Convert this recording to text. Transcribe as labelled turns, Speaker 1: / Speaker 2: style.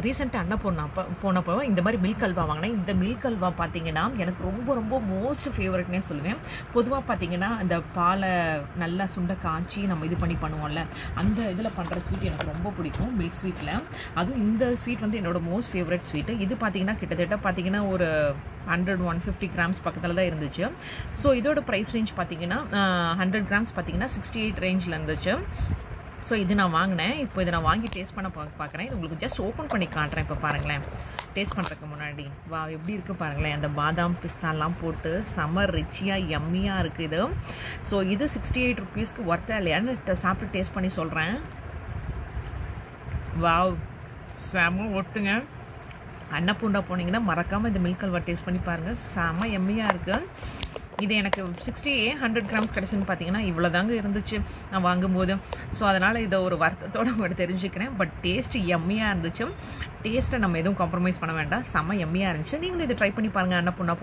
Speaker 1: ரீசெண்டாக அன்னபூர்ணா போனப்போ இந்த மாதிரி மில்க் அல்வா வாங்கினேன். இந்த மில்க் அல்வா பார்த்தீங்கன்னா எனக்கு ரொம்ப ரொம்ப மோஸ்ட் ஃபேவரட்னே சொல்லுவேன். பொதுவாக பார்த்தீங்கன்னா இந்த பாலை நல்லா சுண்ட காய்ச்சி நம்ம இது பண்ணி பண்ணுவோம்ல, அந்த இதில் பண்ணுற ஸ்வீட் எனக்கு ரொம்ப பிடிக்கும் மில்க் ஸ்வீட்டில். அதுவும் இந்த ஸ்வீட் வந்து என்னோடய மோஸ்ட் ஃபேவரட் ஸ்வீட்டு. இது பார்த்தீங்கன்னா கிட்டத்தட்ட பார்த்தீங்கன்னா ஒரு 150 கிராம்ஸ் பக்கத்தில் தான் இருந்துச்சு. ஸோ இதோட ப்ரைஸ் ரேஞ்ச் பார்த்தீங்கன்னா 100 கிராம்ஸ் பார்த்தீங்கன்னா 68 ரேஞ்சில் இருந்துச்சு. ஸோ இது நான் வாங்கினேன். இப்போ இதை நான் வாங்கி டேஸ்ட் பண்ண பார்க்குறேன். இது உங்களுக்கு ஜஸ்ட் ஓப்பன் பண்ணி காட்டுறேன். இப்போ பாருங்களேன், டேஸ்ட் பண்ணுறதுக்கு முன்னாடி வா எப்படி இருக்குது பாருங்களேன். அந்த பாதாம் பிஸ்தாலாம் போட்டு செம்ம ரிச்சியாக எம்மியாக இருக்குது இது. ஸோ இது 68 ருபீஸ்க்கு ஒர்த்தா இல்லையான்னு சாப்பிட்டு டேஸ்ட் பண்ணி சொல்கிறேன். வாவ், செம்ம ஒட்டுங்க. அன்னபூர்ணா போனீங்கன்னா மறக்காமல் இந்த மில்க் அல்வா டேஸ்ட் பண்ணி பாருங்கள். செம்ம எம்மியாக இருக்குது. இது எனக்கு 100 கிராம்ஸ் கிடச்சுன்னு பார்த்தீங்கன்னா இவ்வளோ தாங்க இருந்துச்சு நான் வாங்கும்போது. ஸோ அதனால் இதை ஒரு வருத்தத்தோடு உங்கள்கிட்ட தெரிஞ்சுக்கிறேன். பட் டேஸ்ட்டு எம்மியாக இருந்துச்சு. டேஸ்ட்டை நம்ம எதுவும் காம்ப்ரமைஸ் பண்ண வேண்டாம். செம்ம எம்மியாக இருந்துச்சு. நீங்களும் இதை ட்ரை பண்ணி பாருங்கள். அன்னபூர்ணா